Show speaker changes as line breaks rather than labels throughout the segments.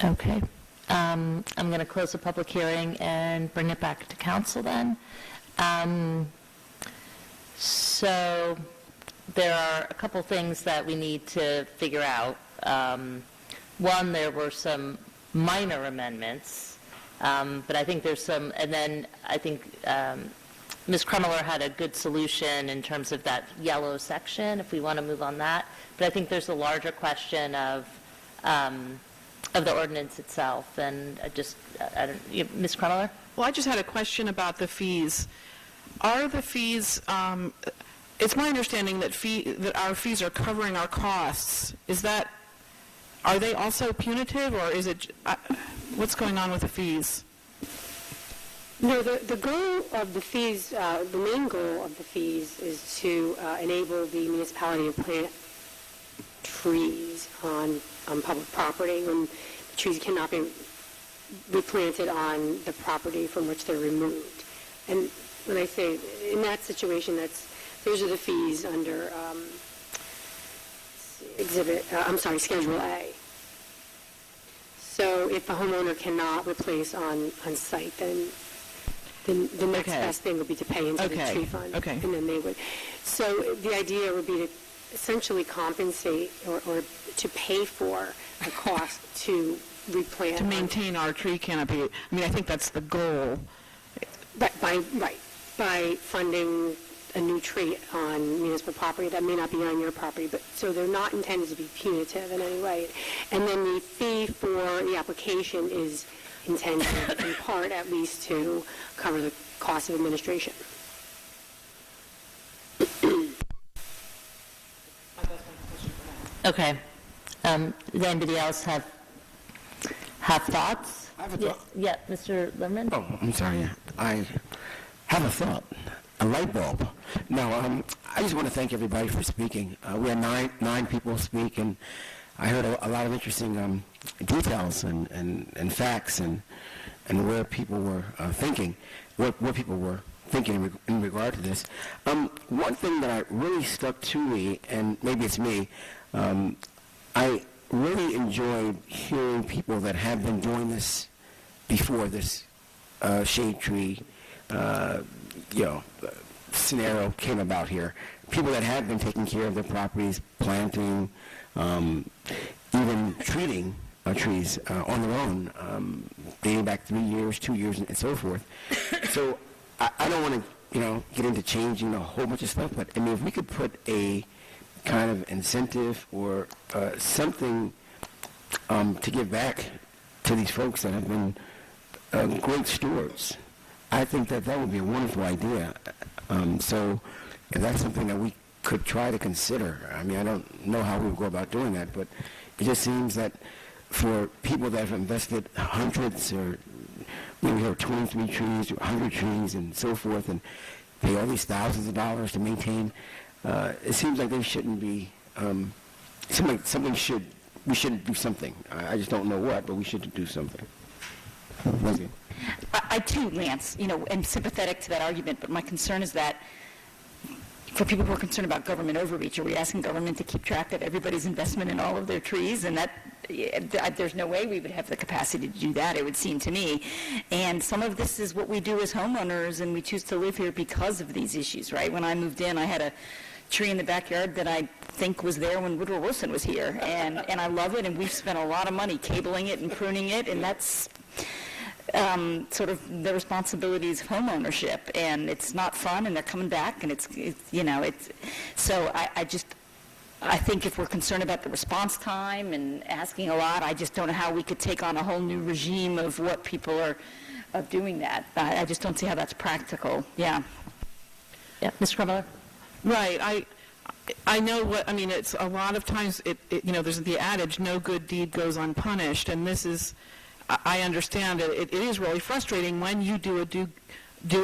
Okay. I'm going to close the public hearing and bring it back to council then. So there are a couple things that we need to figure out. One, there were some minor amendments, but I think there's some, and then I think Ms. Krummeler had a good solution in terms of that yellow section, if we want to move on that. But I think there's a larger question of the ordinance itself, and Ms. Krummeler?
Well, I just had a question about the fees. Are the fees, it's my understanding that our fees are covering our costs. Are they also punitive, or is it, what's going on with the fees?
No, the goal of the fees, the main goal of the fees is to enable the municipality to plant trees on public property when the trees cannot be replanted on the property from which they're removed. And when I say in that situation, those are the fees under Schedule A. So if a homeowner cannot replace on site, then the next best thing would be to pay into the tree fund.
Okay.
And then they would. So the idea would be to essentially compensate or to pay for the cost to replant.
To maintain our tree canopy. I mean, I think that's the goal. By funding a new tree on municipal property that may not be on your property, but so they're not intended to be punitive in any way. And then the fee for the application is intended, in part at least, to cover the cost of administration.
Okay. Does anybody else have thoughts?
I have a thought.
Yeah, Mr. Lerman?
Oh, I'm sorry. I have a thought, a light bulb. No, I just want to thank everybody for speaking. We had nine people speak, and I heard a lot of interesting details and facts and where people were thinking, what people were thinking in regard to this. One thing that really stuck to me, and maybe it's me, I really enjoyed hearing people that have been doing this before this shade tree scenario came about here. People that have been taking care of their properties, planting, even treating trees on their own, dating back 3 years, 2 years, and so forth. So I don't want to, get into changing a whole bunch of stuff, but I mean, if we could put a kind of incentive or something to give back to these folks that have been great stewards, I think that would be a wonderful idea. So if that's something that we could try to consider, I mean, I don't know how we would go about doing that, but it just seems that for people that have invested hundreds or maybe here 23 trees or 100 trees and so forth and pay all these thousands of dollars to maintain, it seems like they shouldn't be, we should do something. I just don't know what, but we should do something. Leslie.
I too, Lance, am sympathetic to that argument, but my concern is that for people who are concerned about government overreach, are we asking government to keep track of everybody's investment in all of their trees? And there's no way we would have the capacity to do that, it would seem to me. And some of this is what we do as homeowners, and we choose to live here because of these issues, right? When I moved in, I had a tree in the backyard that I think was there when Woodrow Wilson was here, and I love it, and we've spent a lot of money cabling it and pruning it, and that's sort of the responsibilities of homeownership, and it's not fun, and they're coming back, and it's so I think if we're concerned about the response time and asking a lot, I just don't know how we could take on a whole new regime of what people are of doing that. I just don't see how that's practical. Yeah,
Mr. Krummeler?
Right. I know what, I mean, it's a lot of times, there's the adage, no good deed goes unpunished, and this is, I understand it is really frustrating when you do a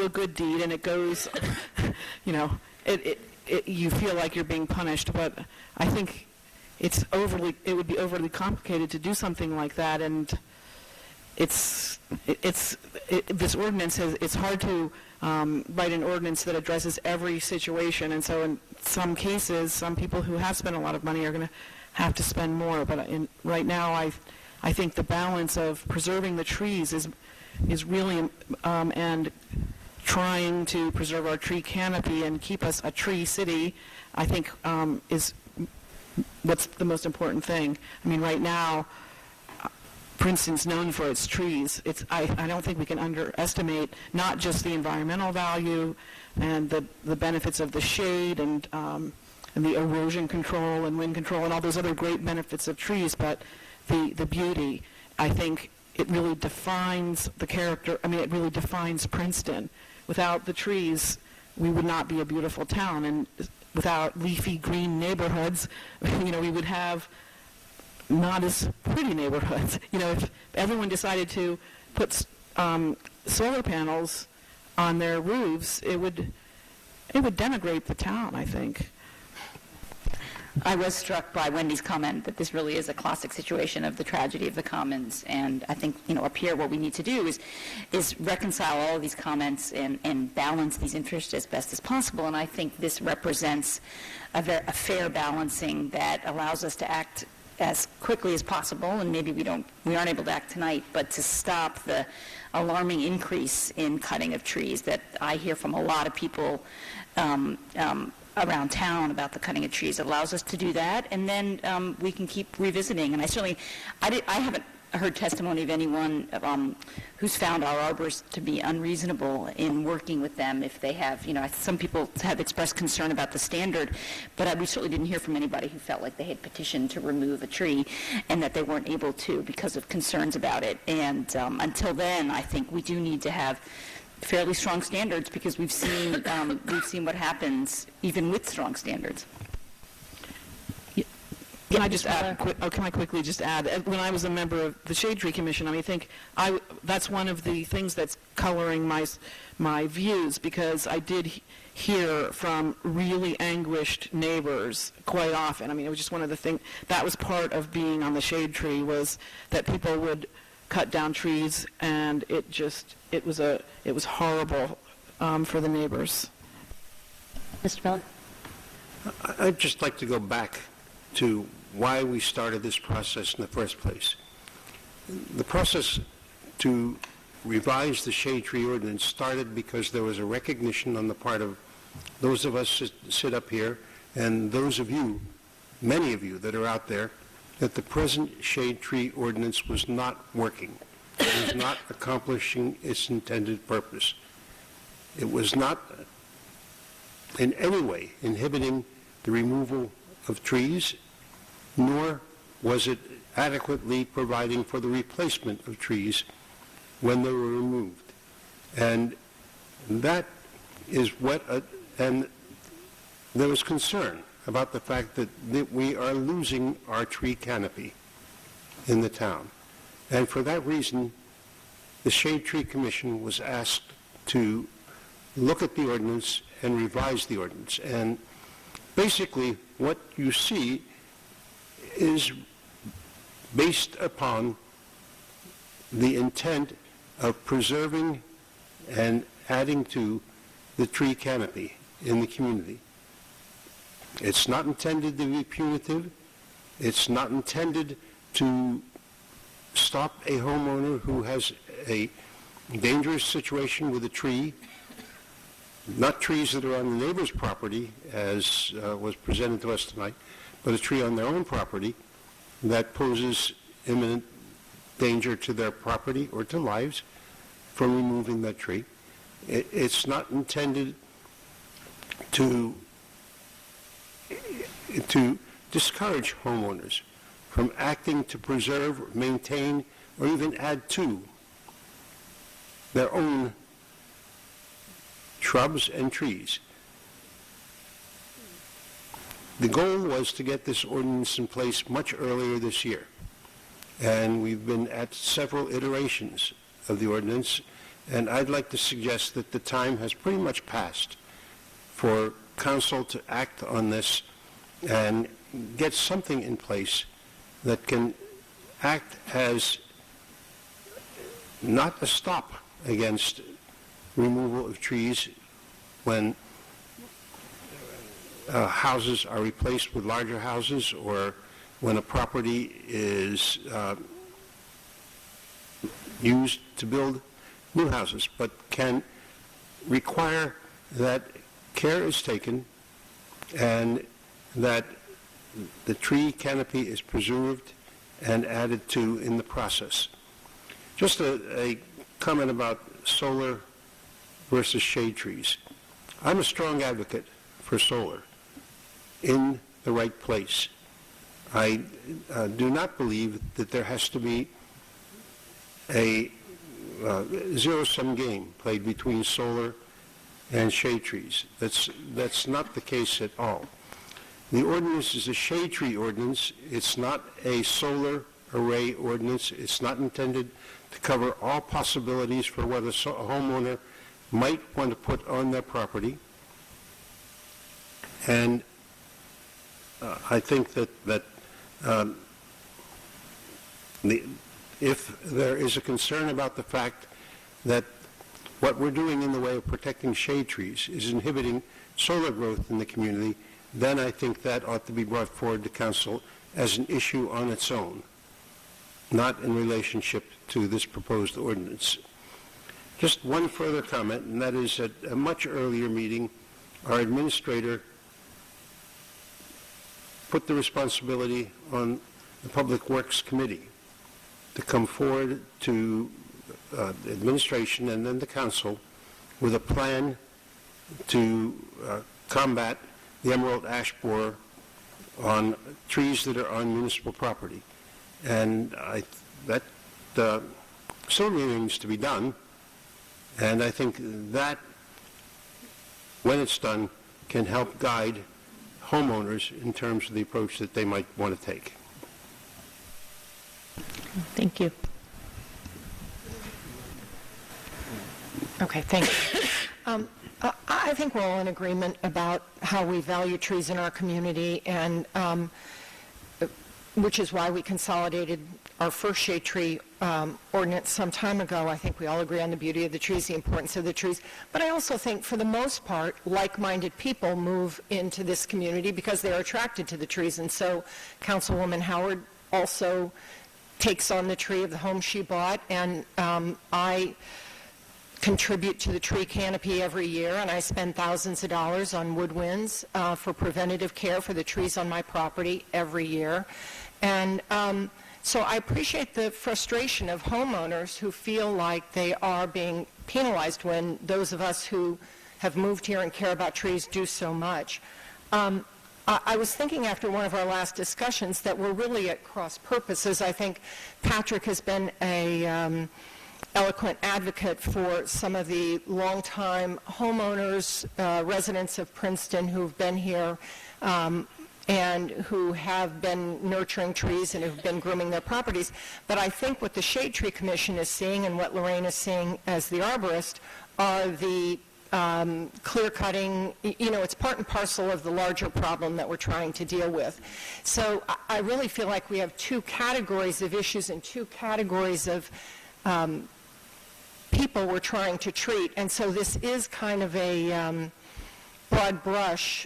good deed and it goes, you feel like you're being punished, but I think it would be overly complicated to do something like that, and this ordinance it's hard to write an ordinance that addresses every situation, and so in some cases, some people who have spent a lot of money are going to have to spend more, but right now I I think the balance of preserving the trees is really, and trying to preserve our tree canopy and keep us a tree city, I think is what's the most important thing. I mean, right now, Princeton's known for its trees. I don't think we can underestimate not just the environmental value and the benefits of the shade and the erosion control and wind control and all those other great benefits of trees, but the beauty. I think it really defines the character. I mean, it really defines Princeton. Without the trees, we would not be a beautiful town, and without leafy green neighborhoods, we would have not as pretty neighborhoods. If everyone decided to put solar panels on their roofs, it would denigrate the town, I think.
I was struck by Wendy's comment that this really is a classic situation of the tragedy of the commons, and I think, up here what we need to do is reconcile all of these comments and balance these interests as best as possible, and I think this represents a fair balancing that allows us to act as quickly as possible, and maybe we aren't able to act tonight, but to stop the alarming increase in cutting of trees that I hear from a lot of people around town about the cutting of trees. It allows us to do that, and then we can keep revisiting. And I haven't heard testimony of anyone who's found our arborists to be unreasonable in working with them if they have, some people have expressed concern about the standard, but we certainly didn't hear from anybody who felt like they had petitioned to remove a tree and that they weren't able to because of concerns about it. And until then, I think we do need to have fairly strong standards, because we've seen what happens even with strong standards.
Can I just add? Can I quickly just add? When I was a member of the Shade Tree Commission, I think that's one of the things that's coloring my views, because I did hear from really anguished neighbors quite often. I mean, it was just one of the things that was part of being on the Shade Tree, was that people would cut down trees, and it was horrible for the neighbors.
Mr. Miller?
I'd just like to go back to why we started this process in the first place. The process to revise the shade tree ordinance started because there was a recognition on the part of those of us that sit up here and those of you, many of you that are out there, that the present shade tree ordinance was not working. It was not accomplishing its intended purpose. It was not in any way inhibiting the removal of trees, nor was it adequately providing for the replacement of trees when they were removed. And that is and there was concern about the fact that we are losing our tree canopy in the town. And for that reason, the Shade Tree Commission was asked to look at the ordinance and revise the ordinance. And basically, what you see is based upon the intent of preserving and adding to the tree canopy in the community. It's not intended to be punitive. It's not intended to stop a homeowner who has a dangerous situation with a tree, not trees that are on the neighbor's property, as was presented to us tonight, but a tree on their own property that poses imminent danger to their property or to lives from removing that tree. It's not intended to discourage homeowners from acting to preserve, maintain, or even add to their own shrubs and trees. The goal was to get this ordinance in place much earlier this year, and we've been at several iterations of the ordinance, and I'd like to suggest that the time has pretty much passed for council to act on this and get something in place that can act as not a stop against removal of trees when houses are replaced with larger houses, or when a property is used to build new houses, but can require that care is taken and that the tree canopy is preserved and added to in the process. Just a comment about solar versus shade trees. I'm a strong advocate for solar in the right place. I do not believe that there has to be a zero-sum game played between solar and shade trees. That's not the case at all. The ordinance is a shade tree ordinance. It's not a solar array ordinance. It's not intended to cover all possibilities for what a homeowner might want to put on their property. And I think that if there is a concern about the fact that what we're doing in the way of protecting shade trees is inhibiting solar growth in the community, then I think that ought to be brought forward to council as an issue on its own, not in relationship to this proposed ordinance. Just one further comment, and that is at a much earlier meeting, our administrator put the responsibility on the Public Works Committee to come forward to the administration and then the council with a plan to combat the emerald ash borer on trees that are on municipal property. And that still remains to be done, and I think that, when it's done, can help guide homeowners in terms of the approach that they might want to take.
Thank you.
Okay, thank you. I think we're all in agreement about how we value trees in our community, and which is why we consolidated our first shade tree ordinance some time ago. I think we all agree on the beauty of the trees, the importance of the trees. But I also think, for the most part, like-minded people move into this community because they are attracted to the trees. And so Councilwoman Howard also takes on the tree of the home she bought, and I contribute to the tree canopy every year, and I spend thousands of dollars on woodwinds for preventative care for the trees on my property every year. And so I appreciate the frustration of homeowners who feel like they are being penalized when those of us who have moved here and care about trees do so much. I was thinking after one of our last discussions that we're really at cross purposes. I think Patrick has been a eloquent advocate for some of the longtime homeowners, residents of Princeton who've been here and who have been nurturing trees and have been grooming their properties. But I think what the Shade Tree Commission is seeing and what Lorraine is seeing as the arborist are the clear cutting. You know, it's part and parcel of the larger problem that we're trying to deal with. So I really feel like we have two categories of issues and two categories of people we're trying to treat. And so this is kind of a broad brush.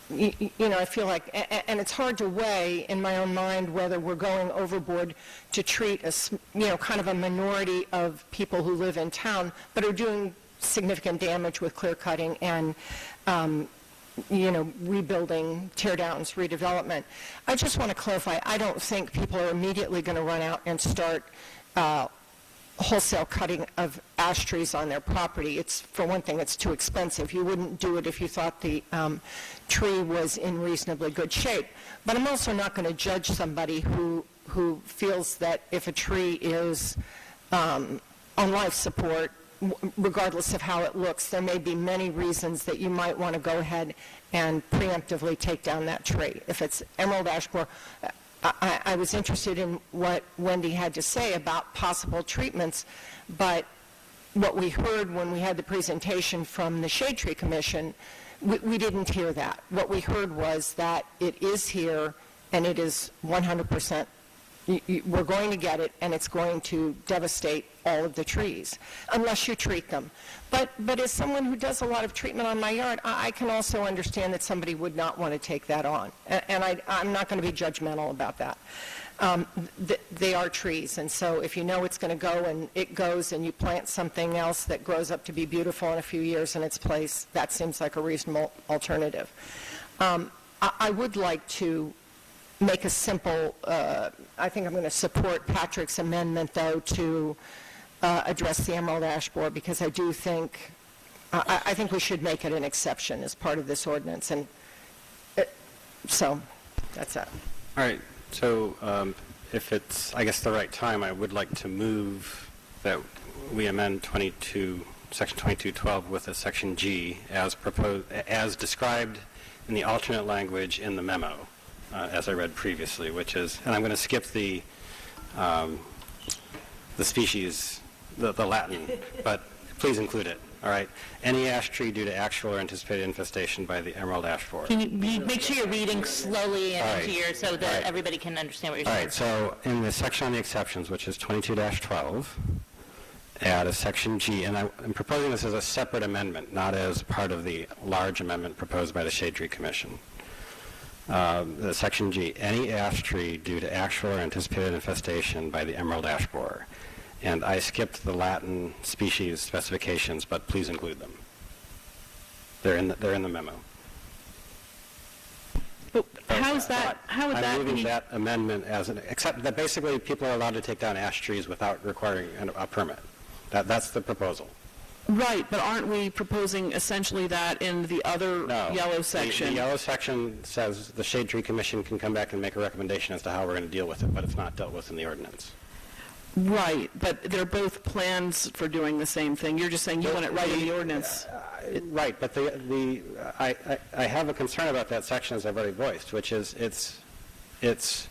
You know, I feel like, and it's hard to weigh in my own mind whether we're going overboard to treat kind of a minority of people who live in town but are doing significant damage with clear cutting and rebuilding, tear downs, redevelopment. I just want to clarify, I don't think people are immediately going to run out and start wholesale cutting of ash trees on their property. It's, for one thing, it's too expensive. You wouldn't do it if you thought the tree was in reasonably good shape. But I'm also not going to judge somebody who feels that if a tree is on life support, regardless of how it looks, there may be many reasons that you might want to go ahead and preemptively take down that tree. If it's emerald ash borer, I was interested in what Wendy had to say about possible treatments, but what we heard when we had the presentation from the Shade Tree Commission, we didn't hear that. What we heard was that it is here and it is 100%. We're going to get it, and it's going to devastate all of the trees, unless you treat them. But as someone who does a lot of treatment on my yard, I can also understand that somebody would not want to take that on, and I'm not going to be judgmental about that. they are trees. And so if you know it's going to go and it goes and you plant something else that grows up to be beautiful in a few years in its place, that seems like a reasonable alternative. I would like to make a simple, I think I'm going to support Patrick's amendment, though, to address the emerald ash borer, because I do think, I think we should make it an exception as part of this ordinance. And so that's that.
All right, so if it's, I guess, the right time, I would like to move that we amend Section 2212 with a Section G as proposed, as described in the alternate language in the memo, as I read previously, which is, and I'm going to skip the species, the Latin, but please include it. All right. Any ash tree due to actual or anticipated infestation by the emerald ash borer.
Can you make sure you're reading slowly and
All
into
right.
your, so that
All right.
everybody can understand what you're
All
saying?
right, so in the section on the exceptions, which is 22-12, add a section G, and I'm proposing this as a separate amendment, not as part of the large amendment proposed by the Shade Tree Commission. The section G, any ash tree due to actual or anticipated infestation by the emerald ash borer. And I skipped the Latin species specifications, but please include them. They're in the memo.
But how would that
I'm moving
be?
that amendment except that basically people are allowed to take down ash trees without requiring a permit. That's the proposal.
Right, but aren't we proposing essentially that in the other
No.
yellow
The
section?
yellow section says the Shade Tree Commission can come back and make a recommendation as to how we're going to deal with it, but it's not dealt with in the ordinance.
Right, but they're both plans for doing the same thing. You're just saying you want it right in the ordinance.
Right, but I have a concern about that section, as I've already voiced, which is it's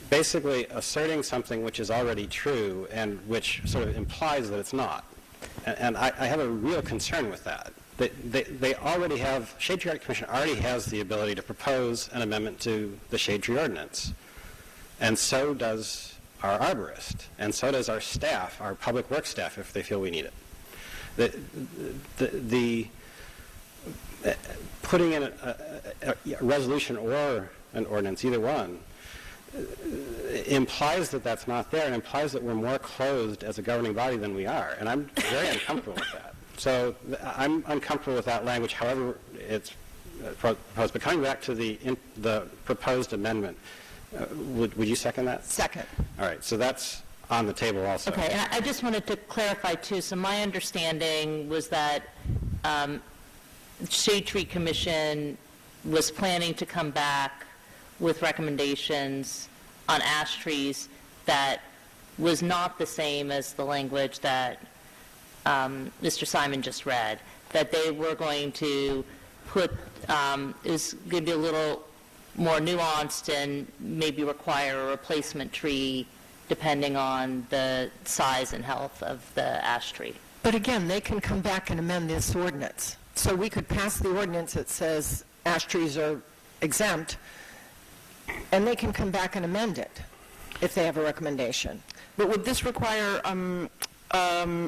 basically asserting something which is already true and which sort of implies that it's not. And I have a real concern with that. They already have, Shade Tree Commission already has the ability to propose an amendment to the Shade Tree Ordinance. And so does our arborist, and so does our staff, our public works staff, if they feel we need it. The putting in a resolution or an ordinance, either one, implies that that's not there and implies that we're more closed as a governing body than we are, and I'm very uncomfortable with that. So I'm uncomfortable with that language, however it's proposed. But coming back to the proposed amendment, would you second that?
Second.
All right, so that's on the table also.
Okay, and I just wanted to clarify, too, so my understanding was that Shade Tree Commission was planning to come back with recommendations on ash trees that was not the same as the language that Mr. Simon just read, that they were going to put, it was going to be a little more nuanced and maybe require a replacement tree depending on the size and health of the ash tree.
But again, they can come back and amend this ordinance. So we could pass the ordinance that says ash trees are exempt, and they can come back and amend it if they have a recommendation.
But would this require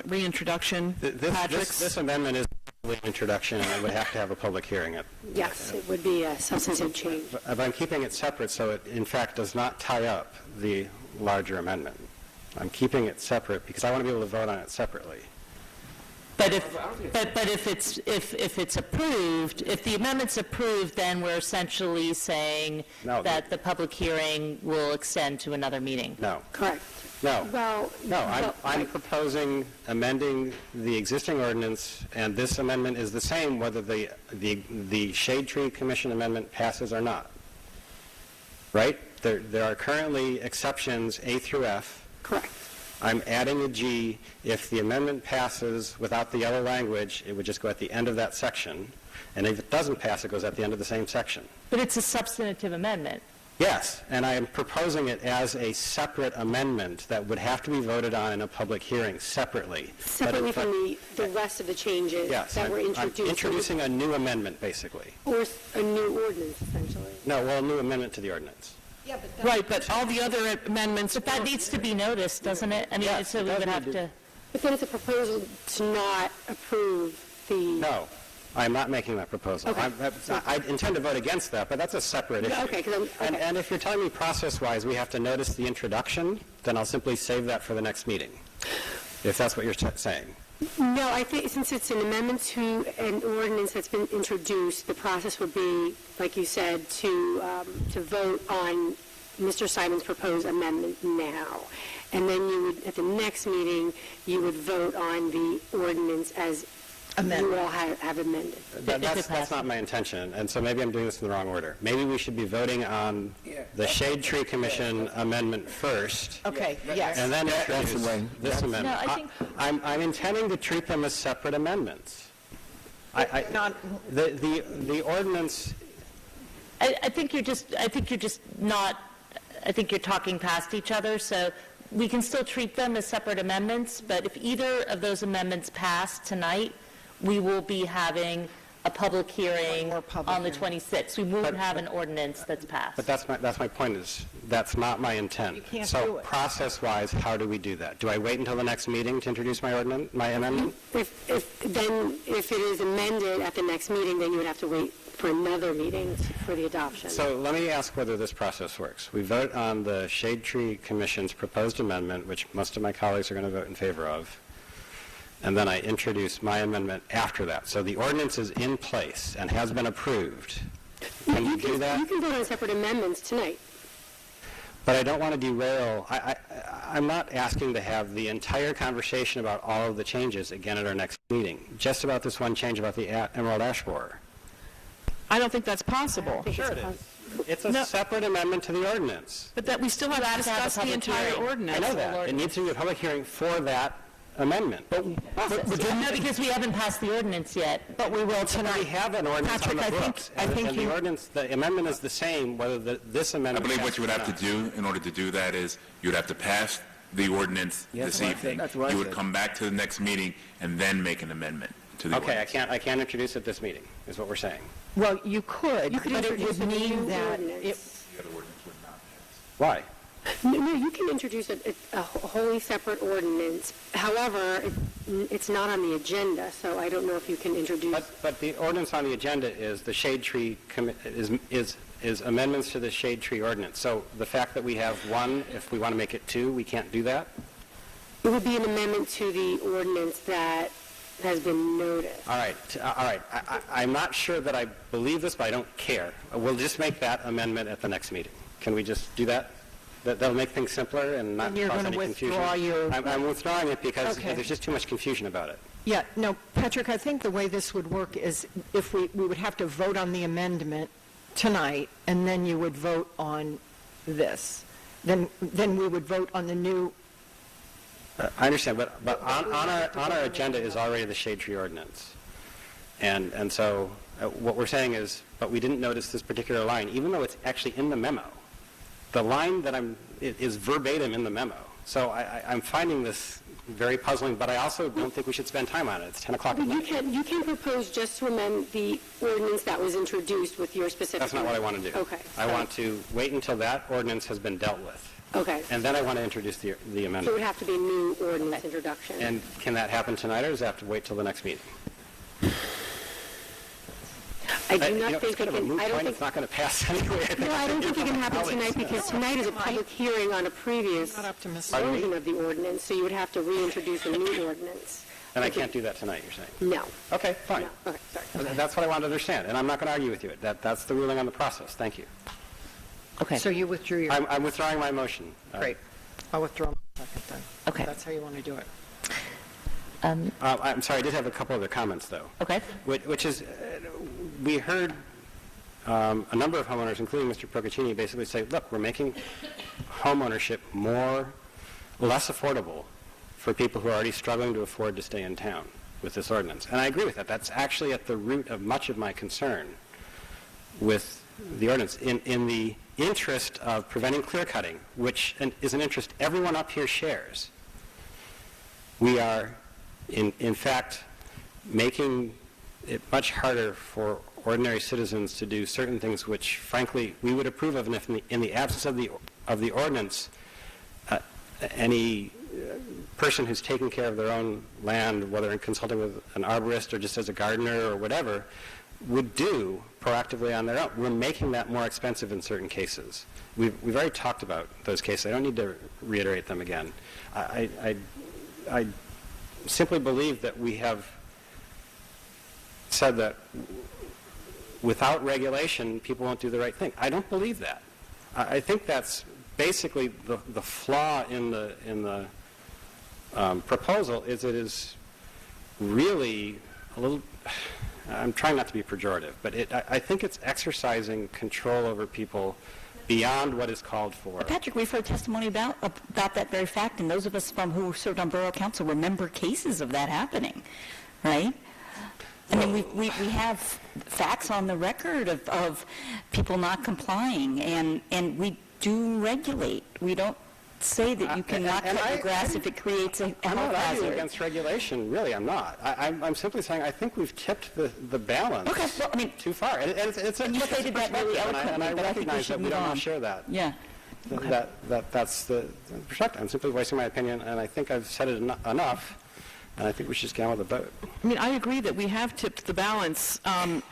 reintroduction, Patrick?
This amendment is an introduction, and it would have to have a public hearing.
Yes, it would be a substantive change.
But I'm keeping it separate so it, in fact, does not tie up the larger amendment. I'm keeping it separate because I want to be able to vote on it separately.
But if it's approved, if the amendment's approved, then we're essentially saying
No.
that the public hearing will extend to another meeting.
No.
Correct.
No.
Well,
No, I'm proposing amending the existing ordinance, and this amendment is the same whether the Shade Tree Commission amendment passes or not. Right? There are currently exceptions A through F.
correct.
I'm adding a G. If the amendment passes without the yellow language, it would just go at the end of that section. And if it doesn't pass, it goes at the end of the same section.
But it's a substantive amendment.
Yes, and I am proposing it as a separate amendment that would have to be voted on in a public hearing separately.
Separately from the rest of the changes
Yes,
that were
I'm
introduced.
introducing a new amendment, basically.
Or a new ordinance, essentially.
No, well, a new amendment to the ordinance.
Right, but all the other amendments...
But that needs to be noticed, doesn't it? I mean,
Yes,
so
it
we
does
would
need
have
to-
to...
But then it's a proposal to not approve the...
No, I'm not making that proposal.
Okay.
I intend to vote against that, but that's a separate issue.
Okay, 'cause I'm- okay.
And if you're telling me process-wise we have to notice the introduction, then I'll simply save that for the next meeting, if that's what you're saying.
No, I think since it's an amendment to an ordinance that's been introduced, the process would be, like you said, to vote on Mr. Simon's proposed amendment now. And then you would, at the next meeting, you would vote on the ordinance as you all have amended.
That's not my intention, and so maybe I'm doing this in the wrong order. Maybe we should be voting on the Shade Tree Commission amendment first,
Okay, yes.
and then
That's the
introduce
way.
this amendment.
No, I think-
I'm intending to treat them as separate amendments. The ordinance,
I think you're just not, I think you're talking past each other, so we can still treat them as separate amendments, but if either of those amendments pass tonight, we will be having a public hearing
more public
on the
hearing.
26th. We won't have an ordinance that's passed.
but that's my point, is that's not my intent.
You can't do
So
it.
process-wise, how do we do that? Do I wait until the next meeting to introduce my amendment?
If it is amended at the next meeting, then you would have to wait for another meeting for the adoption.
So let me ask whether this process works. We vote on the Shade Tree Commission's proposed amendment, which most of my colleagues are going to vote in favor of, and then I introduce my amendment after that. So the ordinance is in place and has been approved. Can you do that?
You can vote on separate amendments tonight.
But I don't want to derail. I'm not asking to have the entire conversation about all of the changes again at our next meeting, just about this one change about the emerald ash borer.
I don't think that's possible.
Sure it is. It's a separate amendment to the ordinance.
But that we still have to
have to have a
discuss the
public
entire
hearing.
ordinance.
I know that. It needs to be a public hearing for that amendment.
No, because we haven't passed the ordinance yet.
But we will
We
tonight.
have an ordinance on
Patrick,
the
I think-
books.
I think
And the
you-
ordinance, the amendment is the same, whether this
I
amendment...
believe what
passes
you would
or
have
not.
to do in order to do that is you would have to pass the ordinance
Yeah,
this
that's what I said.
evening.
That's what I
You would
said.
come back to the next meeting and then make an amendment to the
Okay,
ordinance.
I can't introduce it this meeting, is what we're saying.
Well, you could,
You could
but it
introduce
would
a
mean
new
that
ordinance.
The other ordinance would not pass.
Why?
No, you can introduce a wholly separate ordinance. However, it's not on the agenda, so I don't know if you can introduce.
But the ordinance on the agenda is the shade tree, is amendments to the shade tree ordinance. So the fact that we have one, if we want to make it two, we can't do that?
It would be an amendment to the ordinance that has been noticed.
All right. I'm not sure that I believe this, but I don't care. We'll just make that amendment at the next meeting. Can we just do that? That'll make things simpler and not
And you're
cause
gonna
any confusion.
withdraw your-
I'm withdrawing it because
Okay.
there's just too much confusion about it.
Yeah, no, Patrick, I think the way this would work is if we would have to vote on the amendment tonight, and then you would vote on this. Then we would vote on the new,
I understand, but on our agenda is already the shade tree ordinance. And so what we're saying is, but we didn't notice this particular line, even though it's actually in the memo. The line that is verbatim in the memo. So I'm finding this very puzzling, but I also don't think we should spend time on it. It's 10 o'clock at
You
night.
can propose just to amend the ordinance that was introduced with your specific.
That's not what I want to do.
Okay.
I want to wait until that ordinance has been dealt with.
Okay.
And then I want to introduce the
So it would
amendment.
have to be a new ordinance introduction.
And can that happen tonight, or does it have to wait till the next meeting?
I do
You know,
not
it's
think
kind
it
of a
can,
moot
I don't
point.
think,
It's not going to pass anyway.
no, I don't think it can happen tonight because tonight is a public hearing on a previous
not optimistic.
version of the ordinance, so you would have to reintroduce a new ordinance.
And I can't do that tonight, you're saying?
No.
Okay, fine.
No. Okay, sorry.
That's what I want to understand, and I'm not going to argue with you. That's the ruling on the process. Thank you.
Okay.
so you withdrew your,
I'm withdrawing my motion.
great. I'll withdraw my second then.
Okay.
That's how you want to do it.
I'm sorry, I did have a couple other comments, though.
Okay.
Which is, we heard a number of homeowners, including Mr. Procaccini, basically say, look, we're making homeownership less affordable for people who are already struggling to afford to stay in town with this ordinance. And I agree with that. That's actually at the root of much of my concern with the ordinance. In the interest of preventing clear cutting, which is an interest everyone up here shares, we are, in fact, making it much harder for ordinary citizens to do certain things which, frankly, we would approve of, and if in the absence of the ordinance, any person who's taking care of their own land, whether in consulting with an arborist or just as a gardener or whatever, would do proactively on their own. We're making that more expensive in certain cases. We've already talked about those cases. I don't need to reiterate them again. I simply believe that we have said that without regulation, people won't do the right thing. I don't believe that. I think that's basically the flaw in the proposal is it is really a little, I'm trying not to be pejorative, but I think it's exercising control over people beyond what is called for.
Patrick, we've heard testimony about that very fact, and those of us who served on borough council remember cases of that happening, right? I mean, we have facts on the record of people not complying, and we do regulate. We don't say that you cannot cut your grass if it creates a health hazard.
I'm not arguing against regulation, really, I'm not. I'm simply saying I think we've tipped the balance too far. And it's a
they did that really eloquently,
and I
but I think we
recognize
should
that we
move
don't
on.
share that.
Yeah.
That's the perspective. I'm simply voicing my opinion, and I think I've said it enough, and I think we should just get on with the vote.
I mean, I agree that we have tipped the balance, and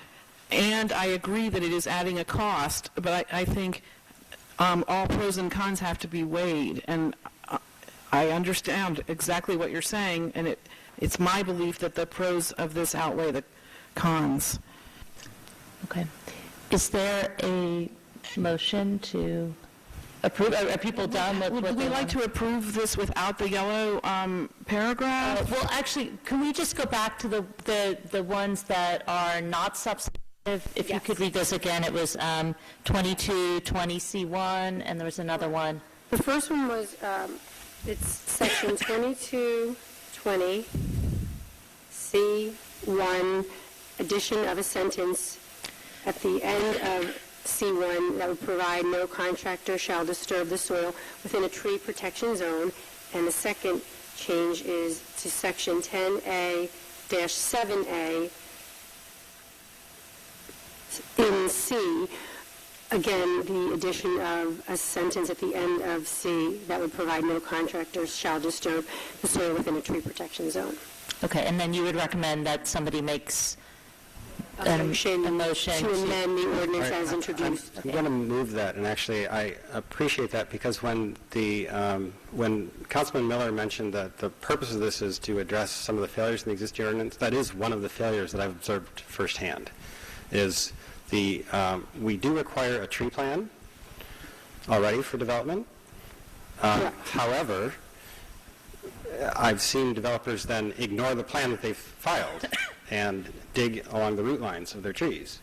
I agree that it is adding a cost, but I think all pros and cons have to be weighed, and I understand exactly what you're saying, and it's my belief that the pros of this outweigh the cons.
Okay. Is there a motion to approve? Are people done with what
Would we
they
like
want?
to approve this without the yellow paragraph?
Well, actually, can we just go back to the ones that are not substantive? If you could read those again, it was 2220C1, and there was another one.
The first one was, it's section 2220C1, addition of a sentence at the end of C1 that would provide no contractor shall disturb the soil within a tree protection zone. And the second change is to section 10A-7A in C. Again, the addition of a sentence at the end of C that would provide no contractors shall disturb the soil within a tree protection zone.
Okay, and then you would recommend that somebody makes
A motion
to
to amend the ordinance as introduced.
I'm going to move that, and actually I appreciate that because when Councilman Miller mentioned that the purpose of this is to address some of the failures in the existing ordinance, that is one of the failures that I've observed firsthand, is we do require a tree plan already for development. However, I've seen developers then ignore the plan that they've filed and dig along the root lines of their trees.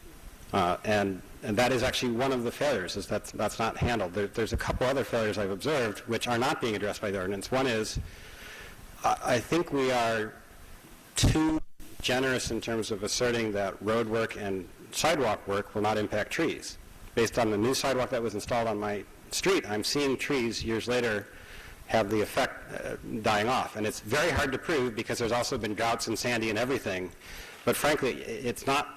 And that is actually one of the failures, is that's not handled. There's a couple other failures I've observed which are not being addressed by the ordinance. One is, I think we are too generous in terms of asserting that road work and sidewalk work will not impact trees. Based on the new sidewalk that was installed on my street, I'm seeing trees years later have the effect dying off. And it's very hard to prove because there's also been droughts and sandy and everything. But frankly, it's not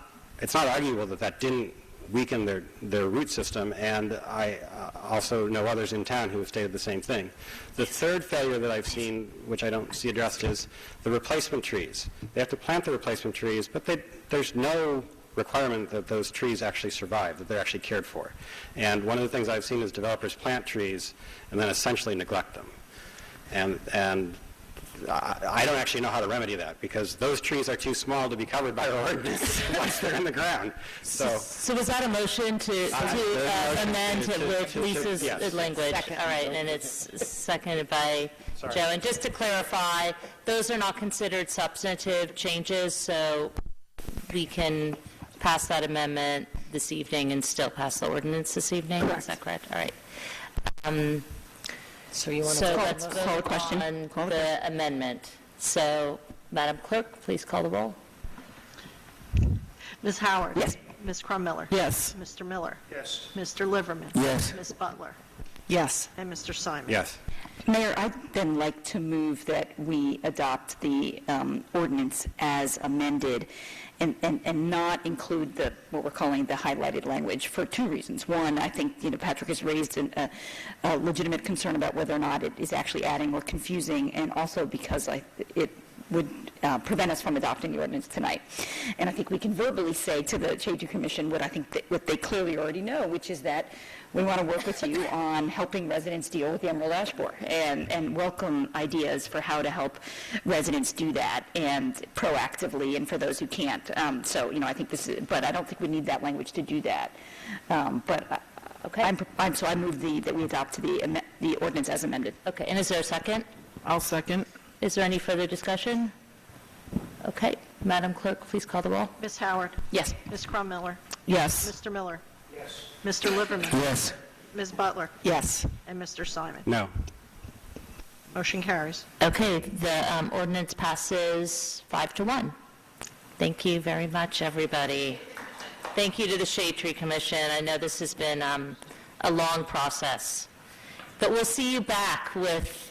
arguable that didn't weaken their root system, and I also know others in town who have stated the same thing. The third failure that I've seen, which I don't see addressed, is the replacement trees. They have to plant the replacement trees, but there's no requirement that those trees actually survive, that they're actually cared for. And one of the things I've seen is developers plant trees and then essentially neglect them. And I don't actually know how to remedy that because those trees are too small to be covered by the ordinance once they're in the ground. So
was that a motion to amend with Lisa's
yes.
language? All right, and it's seconded by Joe. And just to clarify, those are not considered substantive changes, so we can pass that amendment this evening and still pass the ordinance this evening?
Correct.
Is that correct? All right.
So you want
So
to
let's
call the
vote
question.
on the amendment. So, Madam Clerk, please call the roll.
Ms. Howard?
Yes.
Ms. Crum-Miller?
Yes.
Mr. Miller?
Yes.
Mr. Liverman?
Yes.
Ms. Butler?
Yes.
And Mr. Simon?
yes.
Mayor, I'd then like to move that we adopt the ordinance as amended and not include what we're calling the highlighted language for two reasons. One, I think, Patrick has raised a legitimate concern about whether or not it is actually adding or confusing, and also because it would prevent us from adopting the ordinance tonight. And I think we can verbally say to the Shade Tree Commission what they clearly already know, which is that we want to work with you on helping residents deal with the emerald ash borer and welcome ideas for how to help residents do that and proactively and for those who can't. I think but I don't think we need that language to do that.
Okay.
I move that we adopt the ordinance as amended.
Okay, and is there a second?
I'll second.
Is there any further discussion? Okay, Madam Clerk, please call the roll.
Ms. Howard?
Yes.
Ms. Crum-Miller?
Yes.
Mr. Miller? Yes. Mr. Liverman?
Yes.
Ms. Butler?
Yes.
And Mr. Simon?
No.
Motion carries.
Okay, the ordinance passes 5-1. Thank you very much, everybody. Thank you to the Shade Tree Commission. I know this has been a long process, but we'll see you back with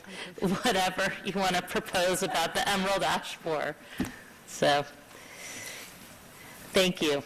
whatever you want to propose about the emerald ash borer. So, thank you.